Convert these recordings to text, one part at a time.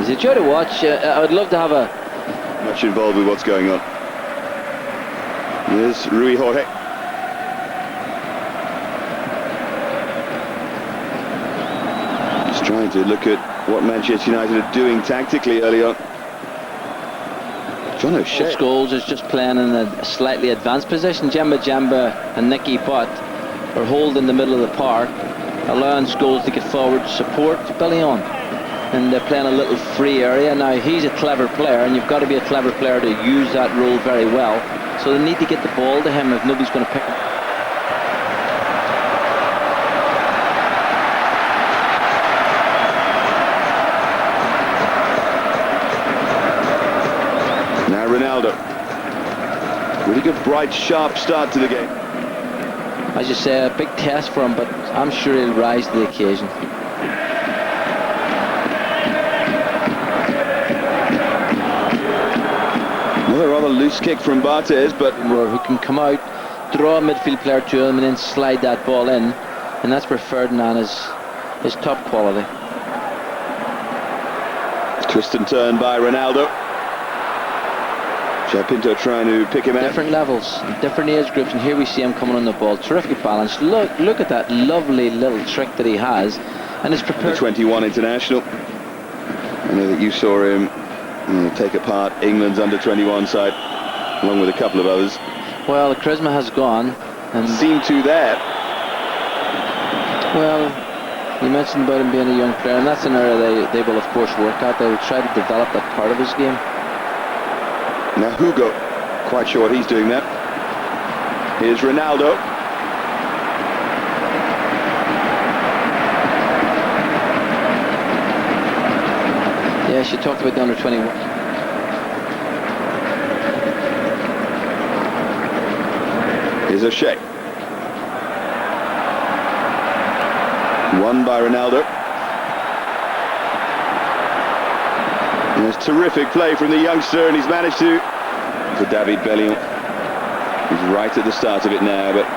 It's a joy to watch. I would love to have a... Much involved with what's going on. There's Rui Jorge. Just trying to look at what Manchester United are doing tactically early on. John O'Shea. Scholes is just playing in a slightly advanced position. Jemba and Nicky Butt are holding the middle of the park, allowing Scholes to get forward to support Billion. And they're playing a little free area. Now, he's a clever player, and you've got to be a clever player to use that role very well. So they need to get the ball to him if nobody's going to pick him. Now Ronaldo. Really good, bright, sharp start to the game. As you say, a big test for him, but I'm sure he'll rise to the occasion. Another rather loose kick from Barthez, but who can come out, draw a midfield player to him, and then slide that ball in, and that's where Ferdinand is top quality. Twist and turn by Ronaldo. Pinto trying to pick him out. Different levels, different age groups, and here we see him coming on the ball. Terrific balance. Look at that lovely little trick that he has, and is prepared. The 21 international. I know that you saw him take apart England's under-21 side, along with a couple of others. Well, the charisma has gone, and seemed to there. Well, you mentioned about him being a young player, and that's an area they will of course work at. They will try to develop that part of his game. Now Hugo, quite sure what he's doing there. Here's Ronaldo. Yes, you talked about the under-21. Here's O'Shea. Won by Ronaldo. And there's terrific play from the youngster, and he's managed to David Bellion. He's right at the start of it now, but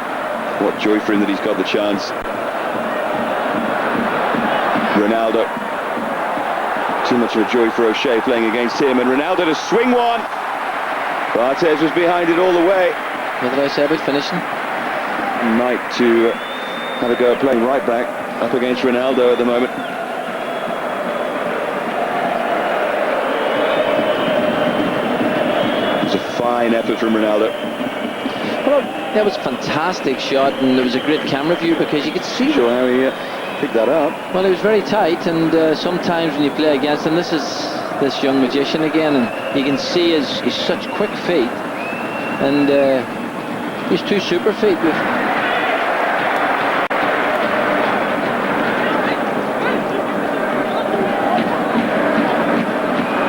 what joy for him that he's got the chance. Ronaldo. Too much of a joy for O'Shea playing against him, and Ronaldo to swing one. Barthez was behind it all the way. What did I say about finishing? Knight to have a go at playing right back up against Ronaldo at the moment. It was a fine effort from Ronaldo. Well, that was a fantastic shot, and there was a great camera view because you could see how he picked that up. Well, he was very tight, and sometimes when you play against him, this is this young magician again, and you can see he's such quick feet, and he's two super feet.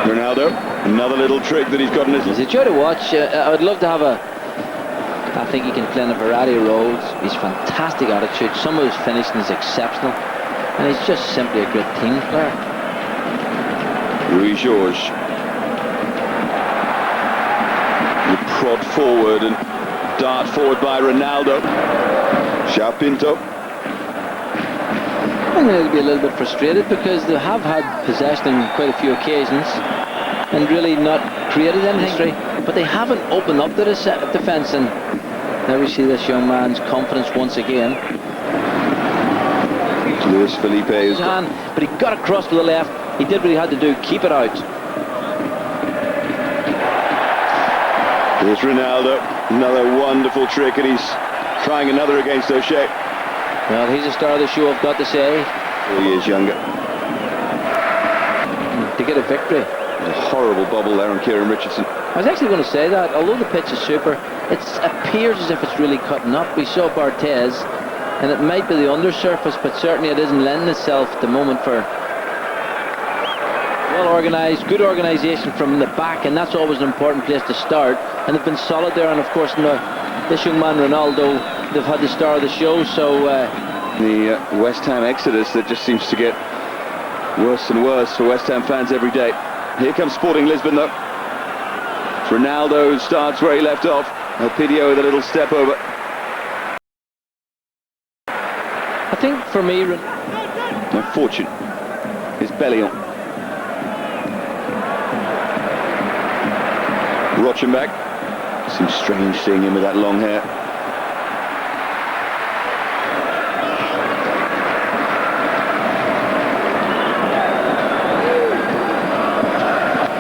Ronaldo, another little trick that he's got in his... It's a joy to watch. I would love to have a... I think he can play in a variety of roles. He's fantastic attitude. Some of his finishing is exceptional, and he's just simply a great team player. Rui Jorge. The prod forward and dart forward by Ronaldo. Pinto. And they'll be a little bit frustrated because they have had possession on quite a few occasions and really not created anything, but they haven't opened up the defence, and now we see this young man's confidence once again. Luis Felipe is but he got across to the left. He did what he had to do, keep it out. Here's Ronaldo, another wonderful trick, and he's trying another against O'Shea. Well, he's a star of the show, I've got to say. 4 years younger. To get a victory. A horrible bobble there on Kieran Richardson. I was actually going to say that, although the pitch is super, it appears as if it's really cutting up. We saw Barthez, and it might be the undersurface, but certainly it isn't lending itself at the moment for well organised, good organisation from the back, and that's always an important place to start. And they've been solid there, and of course this young man Ronaldo, they've had the star of the show, so... the West Ham exodus that just seems to get worse and worse for West Ham fans every day. Here comes Sporting Lisbon though. Ronaldo starts where he left off. Elpidio with a little step over. I think for me... No fortune is Bellion. Rochenbach. Seems strange seeing him with that long hair.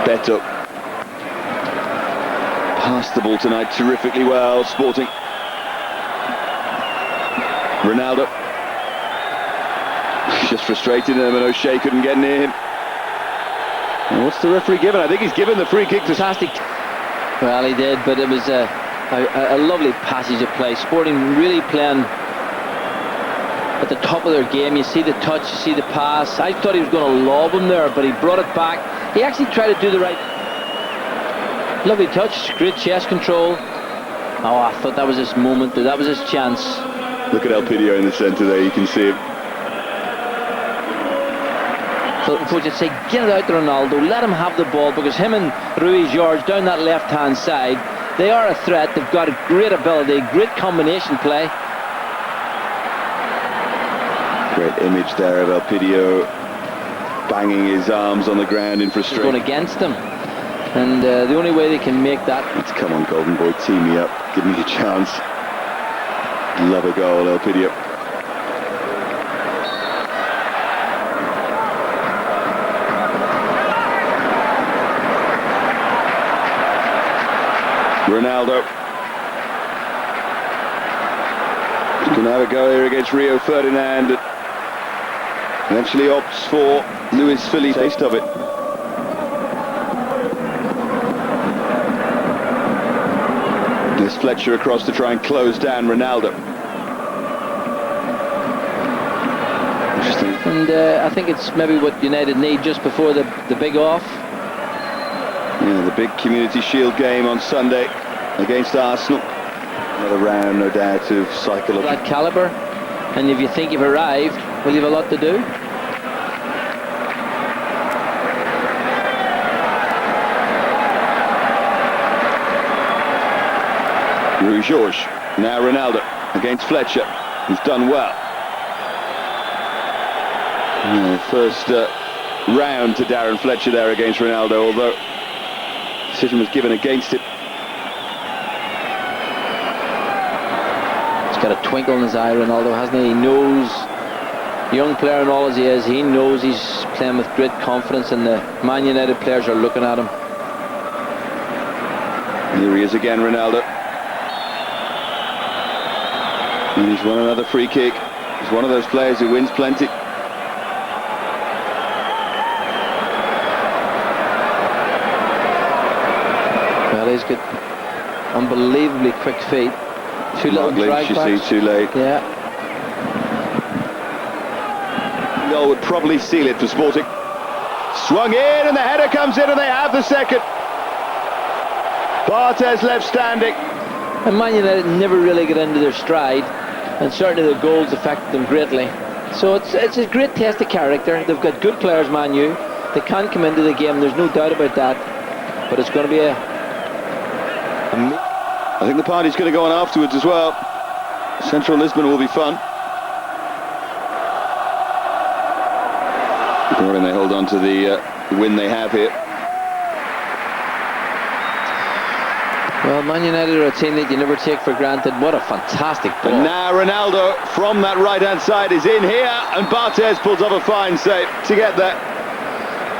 Beto. Passed the ball tonight terrifically well, Sporting. Ronaldo. Just frustrated him, and O'Shea couldn't get near him. And what's the referee given? I think he's given the free kick to... Fantastic. Well, he did, but it was a lovely passage of play. Sporting really playing at the top of their game. You see the touch, you see the pass. I thought he was going to lob him there, but he brought it back. He actually tried to do the right... Lovely touch, great chest control. Oh, I thought that was his moment, that was his chance. Look at Elpidio in the centre there, you can see him. So the coach would say, get it out to Ronaldo, let him have the ball, because him and Ruiz George down that left-hand side, they are a threat. They've got a great ability, great combination play. Great image there of Elpidio banging his arms on the ground in frustration. Going against them, and the only way they can make that... It's come on, Golden Boy, team me up, give me a chance. Love a goal, Elpidio. Ronaldo. He's going to have a go here against Rio Ferdinand. Eventually opts for Luis Felipe. Taste of it. There's Fletcher across to try and close down Ronaldo. Interesting. And I think it's maybe what United need just before the big off. Yeah, the big Community Shield game on Sunday against Arsenal. Another round, no doubt, of psychology. That calibre, and if you think you've arrived, well, you've a lot to do. Ruiz George, now Ronaldo against Fletcher, who's done well. First round to Darren Fletcher there against Ronaldo, although decision was given against it. He's got a twinkle in his eye, Ronaldo, hasn't he? He knows, young player and all as he is, he knows he's playing with great confidence, and the Man United players are looking at him. Here he is again, Ronaldo. And he's won another free kick. He's one of those players who wins plenty. Well, he's got unbelievably quick feet. Two little drag you backs. see, too late. Yeah. Goal would probably seal it for Sporting. Swung in, and the header comes in, and they have the second. Barthez left standing. And Man United never really get into their stride, and certainly the goals affected them greatly. So it's a great test of character. They've got good players, Man U. They can't come into the game, there's no doubt about that. But it's going to be I think the party's going to go on afterwards as well. Central Lisbon will be fun. When they hold on to the win they have here. Well, Man United are a team that you never take for granted. What a fantastic ball. And now Ronaldo from that right-hand side is in here, and Barthez pulls off a fine save to get there.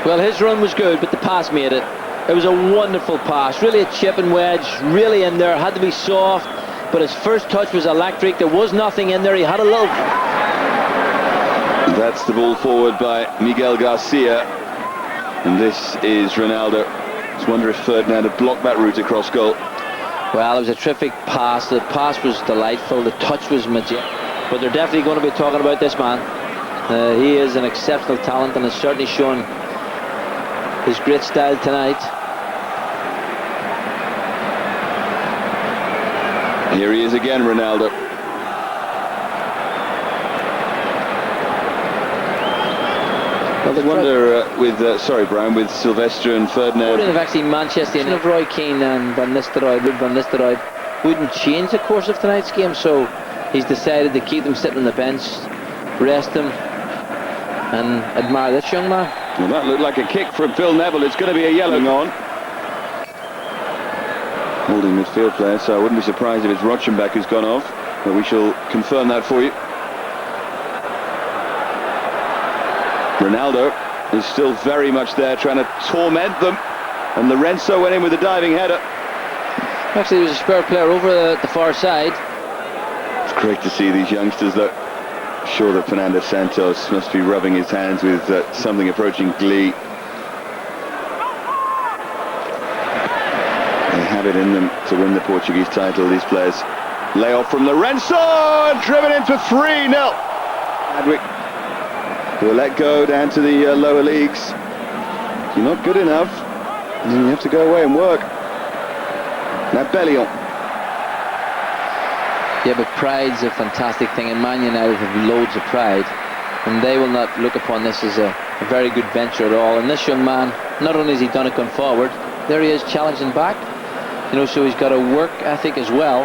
Well, his run was good, but the pass made it. It was a wonderful pass, really a chip and wedge, really in there, had to be soft, but his first touch was electric. There was nothing in there, he had a little... That's the ball forward by Miguel Garcia, and this is Ronaldo. Just wonder if Ferdinand had blocked that route across goal. Well, it was a terrific pass. The pass was delightful, the touch was majestic, but they're definitely going to be talking about this man. He is an exceptional talent and has certainly shown his great style tonight. Here he is again, Ronaldo. Well, I wonder with sorry, Brian, with Sylvester and Ferdinand. If actually Manchester United of Roy Keane and Van Nistelrooy wouldn't change the course of tonight's game, so he's decided to keep them sitting on the bench, rest them, and admire this young man. Well, that looked like a kick from Phil Neville. It's going to be a yellow on. holding midfield player, so I wouldn't be surprised if it's Rochenbach who's gone off, but we shall confirm that for you. Ronaldo is still very much there, trying to torment them, and Lorenzo went in with a diving header. Actually, there was a spare player over the far side. It's great to see these youngsters, though. I'm sure that Fernando Santos must be rubbing his hands with something approaching glee. They have it in them to win the Portuguese title, these players. Lay off from Lorenzo, and driven in for 3-0. Adwick will let go down to the lower leagues. If you're not good enough, then you have to go away and work. Now Bellion. Yeah, but pride's a fantastic thing, and Man United have loads of pride, and they will not look upon this as a very good venture at all. And this young man, not only has he done it going forward, there he is challenging back, you know, so he's got a work ethic as well.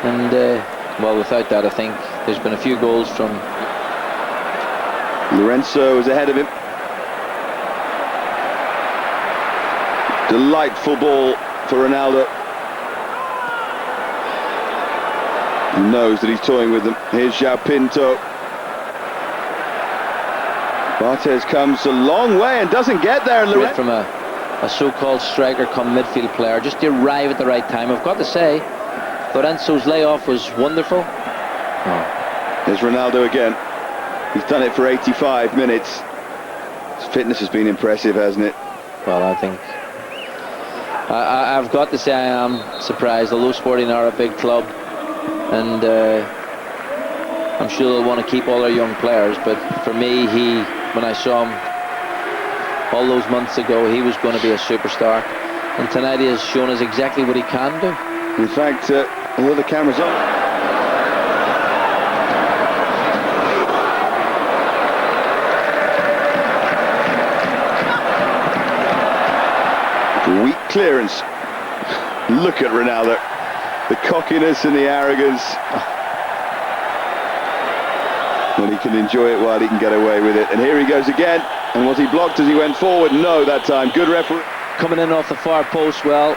And well, without that, I think there's been a few goals from Lorenzo is ahead of him. Delightful ball for Ronaldo. He knows that he's toying with them. Here's João Pinto. Barthez comes a long way and doesn't get there. From a so-called striker come midfield player, just to arrive at the right time. I've got to say, Lorenzo's layoff was wonderful. There's Ronaldo again. He's done it for 85 minutes. His fitness has been impressive, hasn't it? Well, I think I've got to say I am surprised, although Sporting are a big club, and I'm sure they'll want to keep all their young players, but for me, when I saw him all those months ago, he was going to be a superstar, and tonight he has shown us exactly what he can do. In fact, although the camera's on, weak clearance. Look at Ronaldo, the cockiness and the arrogance. Well, he can enjoy it while he can get away with it. And here he goes again. And was he blocked as he went forward? No, that time. Good referee. Coming in off the far post, well,